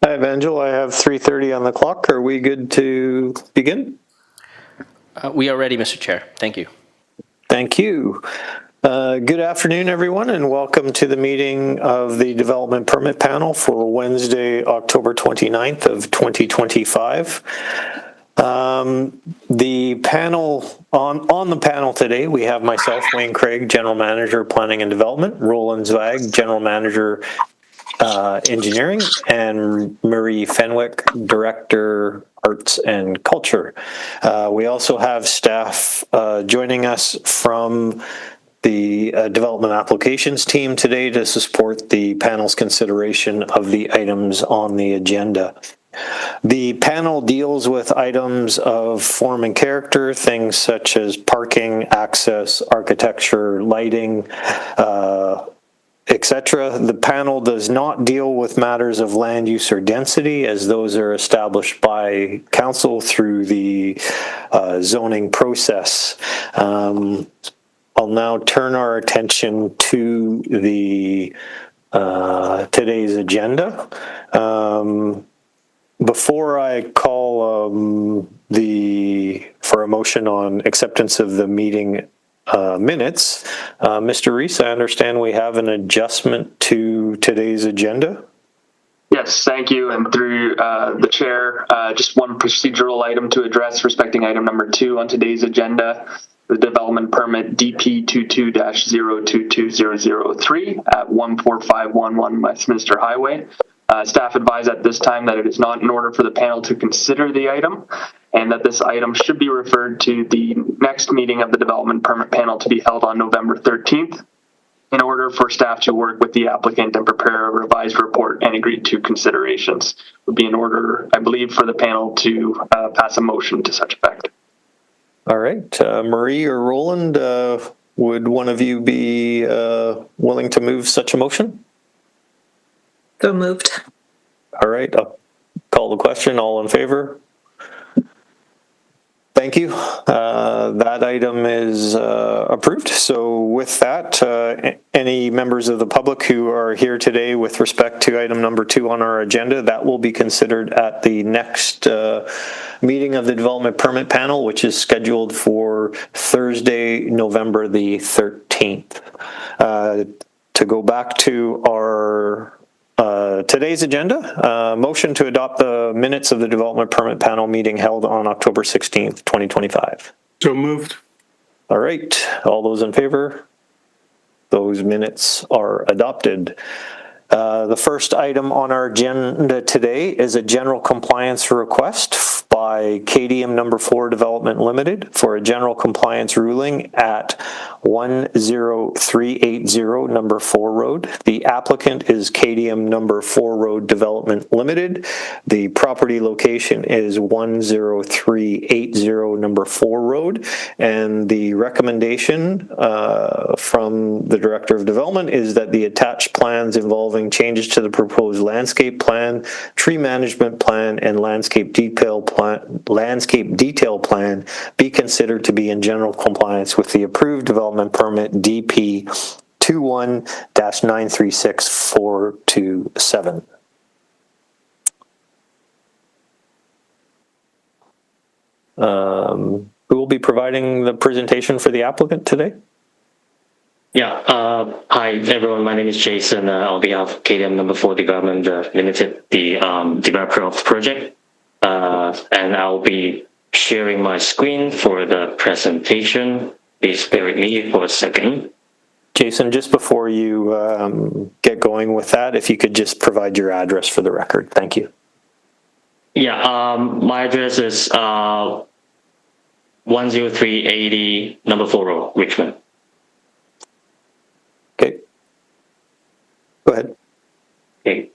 Hi, Evangel. I have 3:30 on the clock. Are we good to begin? We are ready, Mr. Chair. Thank you. Thank you. Good afternoon, everyone, and welcome to the meeting of the Development Permit Panel for Wednesday, October 29th of 2025. The panel, on the panel today, we have myself, Wayne Craig, General Manager, Planning and Development, Roland Zweig, General Manager, Engineering, and Marie Fenwick, Director, Arts and Culture. We also have staff joining us from the Development Applications team today to support the panel's consideration of the items on the agenda. The panel deals with items of form and character, things such as parking, access, architecture, lighting, etc. The panel does not deal with matters of land use or density, as those are established by council through the zoning process. I'll now turn our attention to the today's agenda. Before I call for a motion on acceptance of the meeting minutes, Mr. Rees, I understand we have an adjustment to today's agenda. Yes, thank you. And through the chair, just one procedural item to address respecting item number 2 on today's agenda, the development permit DP22-022003 at 14511 Westminster Highway. Staff advise at this time that it is not in order for the panel to consider the item, and that this item should be referred to the next meeting of the development permit panel to be held on November 13th, in order for staff to work with the applicant and prepare a revised report and agreed to considerations. Would be in order, I believe, for the panel to pass a motion to such effect. All right, Marie or Roland, would one of you be willing to move such a motion? So moved. All right, I'll call the question. All in favor? Thank you. That item is approved. So with that, any members of the public who are here today with respect to item number 2 on our agenda, that will be considered at the next meeting of the Development Permit Panel, which is scheduled for Thursday, November the 13th. To go back to our today's agenda, motion to adopt the minutes of the Development Permit Panel meeting held on October 16th, 2025. So moved. All right. All those in favor? Those minutes are adopted. The first item on our agenda today is a general compliance request by KDM number 4 Development Limited for a general compliance ruling at 10380 number 4 Road. The applicant is KDM number 4 Road Development Limited. The property location is 10380 number 4 Road, and the recommendation from the Director of Development is that the attached plans involving changes to the proposed landscape plan, tree management plan, and landscape detail plan be considered to be in general compliance with the approved development permit DP 21-936427. Who will be providing the presentation for the applicant today? Yeah, hi everyone, my name is Jason. On behalf of KDM number 4 Development Limited, the developer of the project. And I'll be sharing my screen for the presentation. Please bear with me for a second. Jason, just before you get going with that, if you could just provide your address for the record. Thank you. Yeah, my address is 10380 number 4 Road, Richmond. Okay. Go ahead. Okay.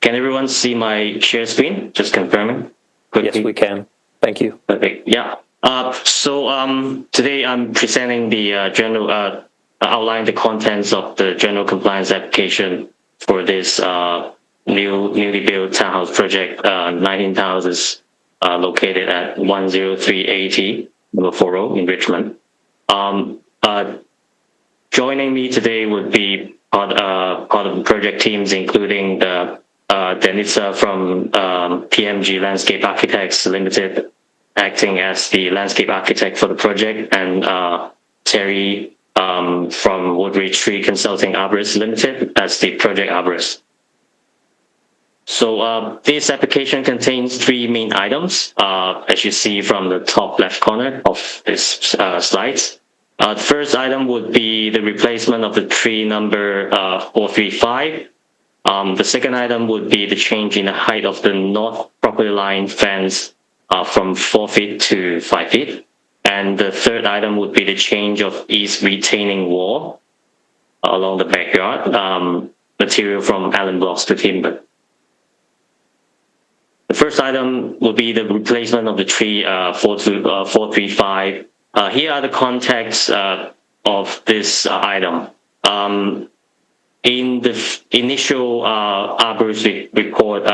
Can everyone see my share screen? Just confirming quickly. Yes, we can. Thank you. Perfect. Yeah. So today I'm presenting the outline the contents of the general compliance application for this newly built townhouse project, 19 houses, located at 10380 number 40 in Richmond. Joining me today would be part of the project teams, including Denisa from PMG Landscape Architects Limited, acting as the landscape architect for the project, and Terry from Woodridge Tree Consulting Arborist Limited as the project arborist. So this application contains 3 main items, as you see from the top left corner of this slides. The first item would be the replacement of the tree number 435. The second item would be the change in the height of the north property line fence from 4 feet to 5 feet. And the third item would be the change of east retaining wall along the backyard, material from Allen blocks to timber. The first item will be the replacement of the tree 435. Here are the context of this item. In the initial arborist report,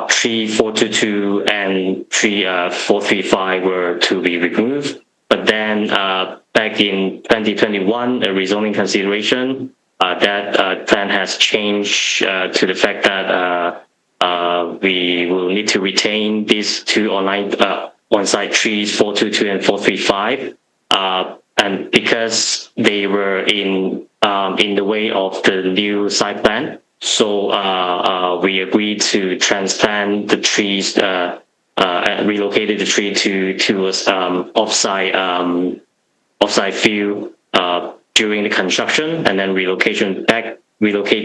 tree 422 and tree 435 were to be removed. But then back in 2021, a rezoning consideration, that plan has changed to the fact that we will need to retain these 2 on-site trees, 422 and 435, and because they were in the way of the new site plan, so we agreed to transplant the trees, relocated the tree to offsite field during the construction, and then relocate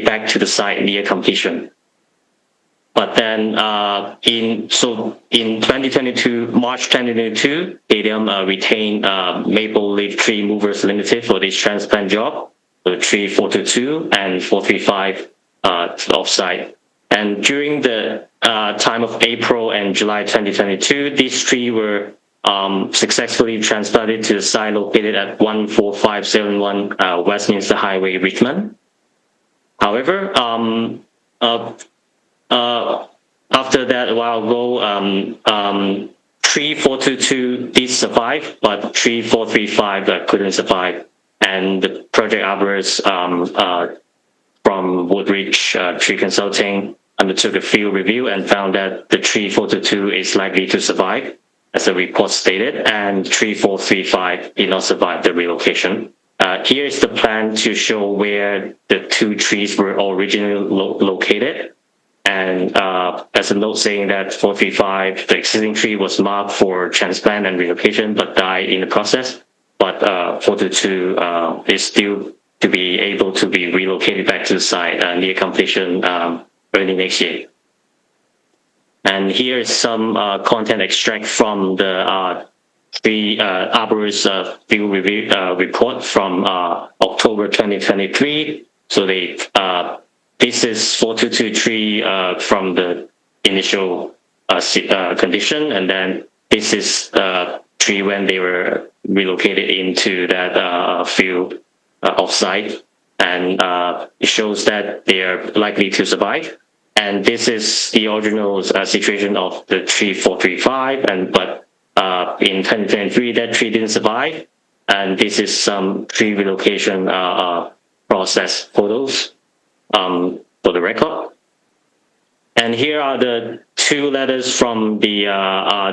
back to the site near completion. But then in 2022, March 2022, Kadium retained Maple Leaf Tree Movers Limited for this transplant job, the tree 422 and 435 offsite. And during the time of April and July 2022, these trees were successfully transplanted to the site located at 14571 Westminster Highway, Richmond. However, after that, a while ago, tree 422 did survive, but tree 435 couldn't survive. And the project arborist from Woodridge Tree Consulting undertook a field review and found that the tree 422 is likely to survive, as the report stated, and tree 435 did not survive the relocation. Here is the plan to show where the 2 trees were originally located. And as a note saying that 435, the existing tree was marked for transplant and relocation, but died in the process. But 422 is still to be able to be relocated back to the site near completion early next year. And here is some content extract from the tree arborist field review report from October 2023. So they this is 422 tree from the initial condition, and then this is tree when they were relocated into that field offsite, and it shows that they are likely to survive. And this is the original situation of the tree 435, but in 2023 that tree didn't survive, and this is some tree relocation process photos for the record. And here are the 2 letters from the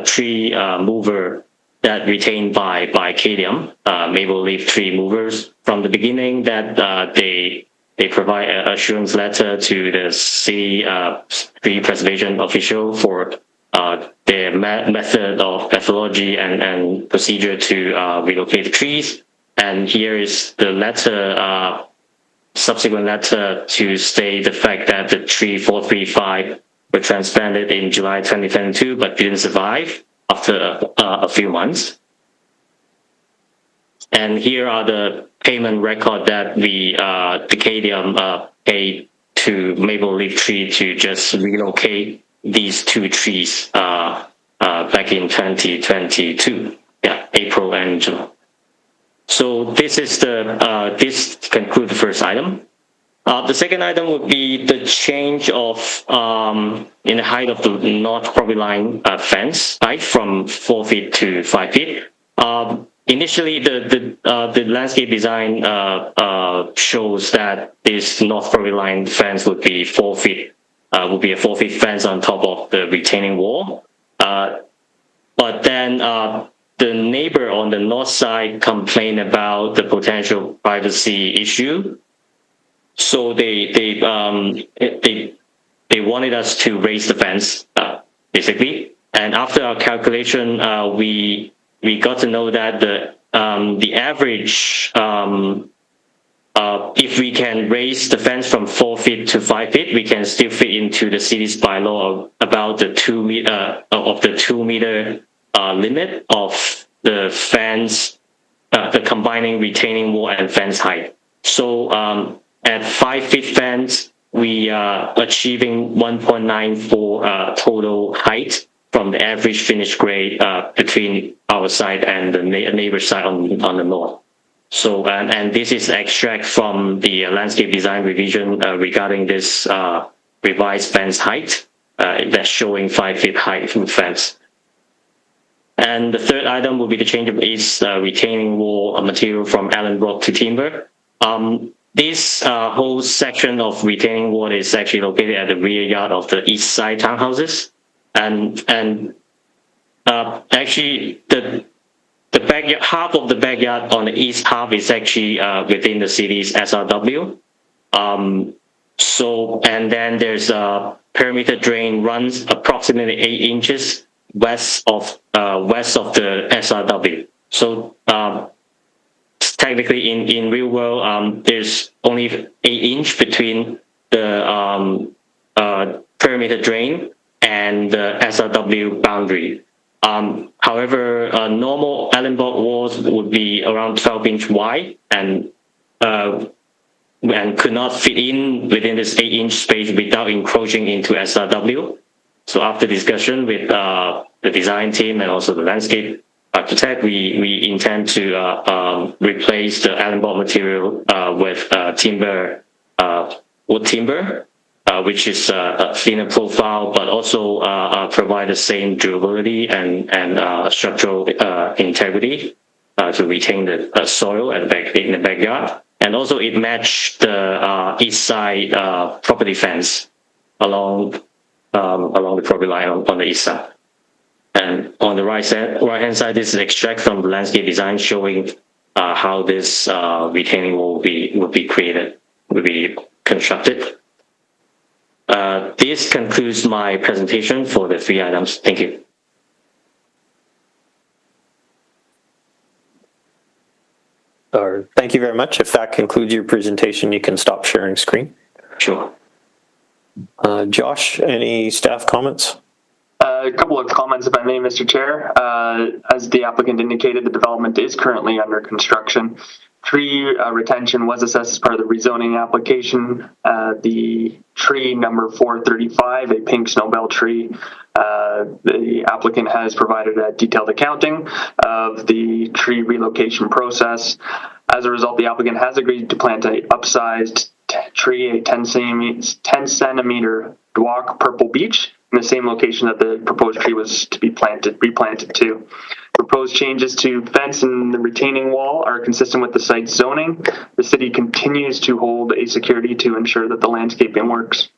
tree mover that retained by Kadium, Maple Leaf Tree Movers. From the beginning, that they provide an assurance letter to the city tree preservation official for their method of methodology and procedure to relocate the trees. And here is the letter, subsequent letter to state the fact that the tree 435 were transplanted in July 2022 but didn't survive after a few months. And here are the payment record that the Kadium paid to Maple Leaf Tree to just relocate these 2 trees back in 2022, April and July. So this is this concludes the first item. The second item would be the change of in the height of the north property line fence height from 4 feet to 5 feet. Initially, the landscape design shows that this north property line fence would be 4 feet. Would be a 4 feet fence on top of the retaining wall. But then the neighbor on the north side complained about the potential privacy issue. So they wanted us to raise the fence, basically. And after our calculation, we got to know that the average, if we can raise the fence from 4 feet to 5 feet, we can still fit into the city's bylaw of about the 2 meter limit of the fence, the combining retaining wall and fence height. So at 5 feet fence, we are achieving 1.94 total height from the average finished grade between our side and the neighbor side on the north. So, and this is extract from the landscape design revision regarding this revised fence height that's showing 5 feet height from fence. And the third item will be the change of east retaining wall material from Allen block to timber. This whole section of retaining wall is actually located at the rear yard of the east side townhouses, and actually the backyard, half of the backyard on the east half is actually within the city's SRW. So, and then there's a perimeter drain runs approximately 8 inches west of the SRW. So technically, in real world, there's only 8 inch between the perimeter drain and the SRW boundary. However, normal Allen block walls would be around 12-inch wide and could not fit in within this 8-inch space without encroaching into SRW. So after discussion with the design team and also the landscape architect, we intend to replace the Allen block material with timber, wood timber, which is a thinner profile, but also provide the same durability and structural integrity to retain the soil in the backyard. And also it matched the east side property fence along the property line on the east side. And on the right hand side, this is extract from the landscape design showing how this retaining wall would be constructed. This concludes my presentation for the 3 items. Thank you. Thank you very much. If that concludes your presentation, you can stop sharing screen. Sure. Josh, any staff comments? A couple of comments, if I may, Mr. Chair. As the applicant indicated, the development is currently under construction. Tree retention was assessed as part of the rezoning application. The tree number 435, a pink snowbell tree, the applicant has provided a detailed accounting of the tree relocation process. As a result, the applicant has agreed to plant a upsized tree, a 10 centimeter dwarf purple beech, in the same location that the proposed tree was to be replanted to. Proposed changes to fence and the retaining wall are consistent with the site's zoning. The city continues to hold a security to ensure that the landscaping works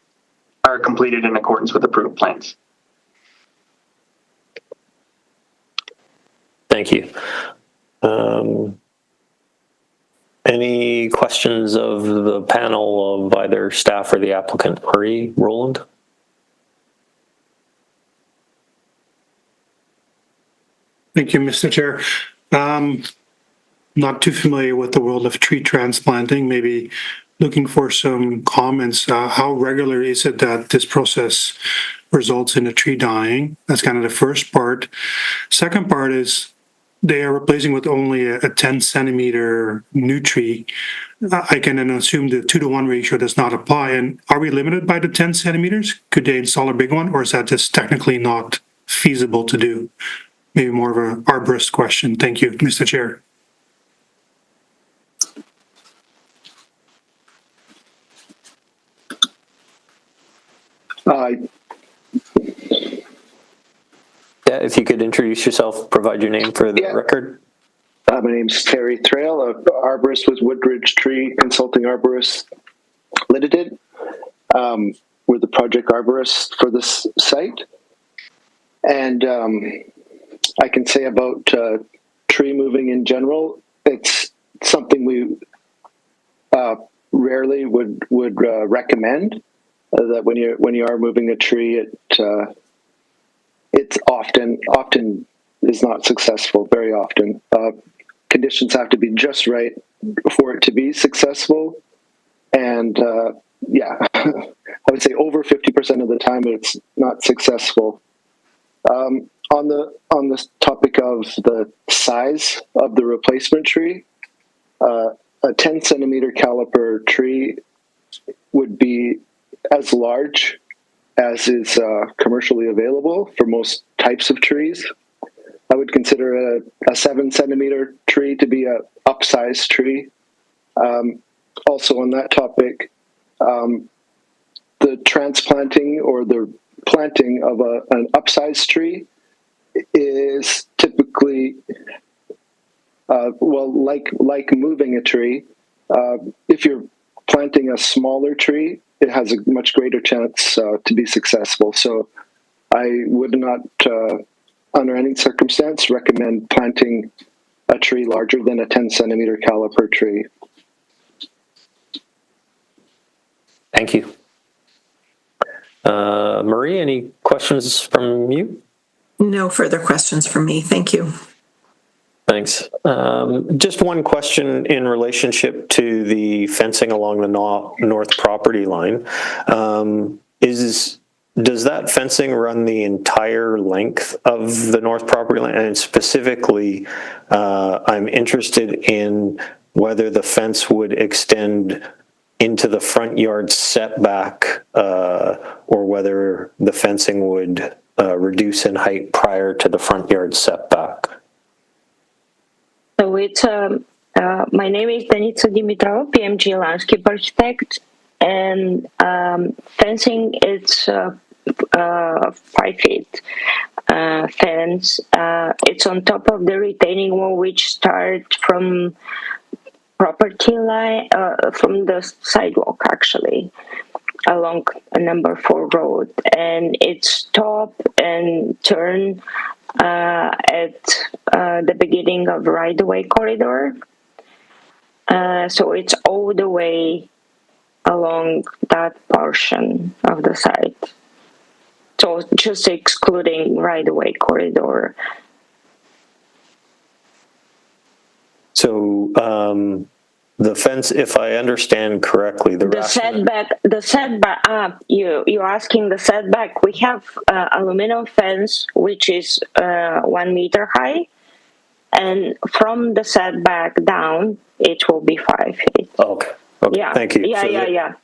are completed in accordance with approved plans. Thank you. Any questions of the panel of either staff or the applicant? Marie, Roland? Thank you, Mr. Chair. Not too familiar with the world of tree transplanting, maybe looking for some comments. How regular is it that this process results in a tree dying? That's kind of the first part. Second part is they are replacing with only a 10 centimeter new tree. I can then assume the 2-to-1 ratio does not apply. And are we limited by the 10 centimeters? Could they install a big one, or is that just technically not feasible to do? Maybe more of an arborist question. Thank you, Mr. Chair. Yeah, if you could introduce yourself, provide your name for the Yeah. record. My name's Terry Trail, an arborist with Woodridge Tree Consulting Arborist Limited. We're the project arborist for this site. And I can say about tree moving in general, it's something we rarely would recommend. That when you are moving a tree, it's often is not successful. Very often, conditions have to be just right for it to be successful, and I would say over 50% of the time it's not successful. On the topic of the size of the replacement tree, a 10 centimeter caliper tree would be as large as is commercially available for most types of trees. I would consider a 7 centimeter tree to be a upsized tree. Also on that topic, the transplanting or the planting of an upsized tree is typically, like moving a tree. If you're planting a smaller tree, it has a much greater chance to be successful. So I would not, under any circumstance, recommend planting a tree larger than a 10 centimeter caliper tree. Thank you. Marie, any questions from you? No further questions from me. Thank you. Thanks. Just one question in relationship to the fencing along the north property line. Does that fencing run the entire length of the north property line? And specifically, I'm interested in whether the fence would extend into the front yard setback, or whether the fencing would reduce in height prior to the front yard setback. So it's my name is Danica Dimitrova, PMG landscape architect, and fencing it's 5 feet fence. It's on top of the retaining wall, which starts from property line, from the sidewalk actually, along number 4 road, and it stop and turn at the beginning of right-of-way corridor. So it's all the way along that portion of the site. So just excluding right-of-way corridor. So the fence, if I understand correctly, the setback. You're asking the setback. We have aluminum fence which is 1 meter high, and from the setback down, it will be 5 feet. Okay. Yeah. Thank you. Yeah.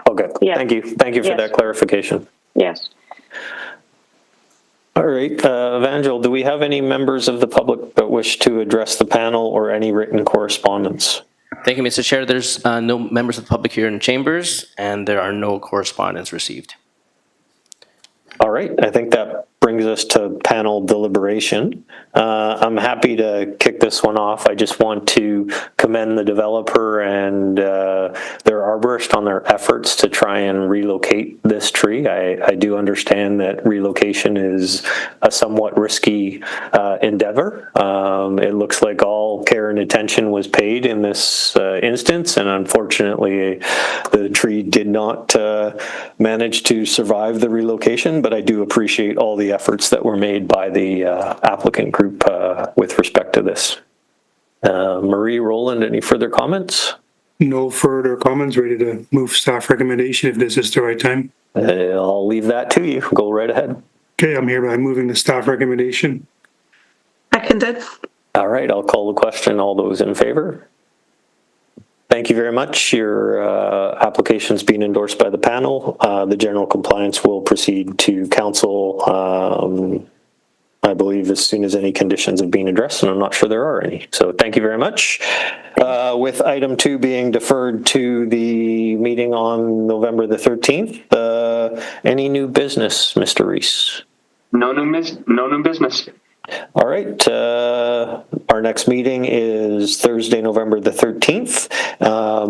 Okay. Yeah. Thank you for Yes. that clarification. Yes. All right, Evangel, do we have any members of the public that wish to address the panel or any written correspondence? Thank you, Mr. Chair. There's no members of the public here in chambers, and there are no correspondence received. All right, I think that brings us to panel deliberation. I'm happy to kick this one off. I just want to commend the developer and their arborist on their efforts to try and relocate this tree. I do understand that relocation is a somewhat risky endeavor. It looks like all care and attention was paid in this instance, and unfortunately the tree did not manage to survive the relocation, but I do appreciate all the efforts that were made by the applicant group with respect to this. Marie, Roland, any further comments? No further comments. Ready to move staff recommendation if this is the right time. I'll leave that to you. Go right ahead. Okay, I'm hereby moving the staff recommendation. Seconded. All right, I'll call the question. All those in favor? Thank you very much. Your application's been endorsed by the panel. The general compliance will proceed to council, I believe, as soon as any conditions have been addressed, and I'm not sure there are any. So thank you very much. With item 2 being deferred to the meeting on November the 13th, any new business, Mr. Reese? No new business. All right. Our next meeting is Thursday, November the 13th.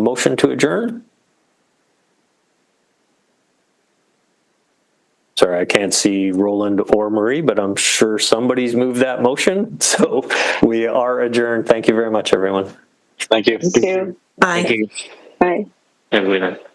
Motion to adjourn? Sorry, I can't see Roland or Marie, but I'm sure somebody's moved that motion. So we are adjourned. Thank you very much, everyone. Thank you. Thank you. Bye. Thank you. Bye. Have a good night.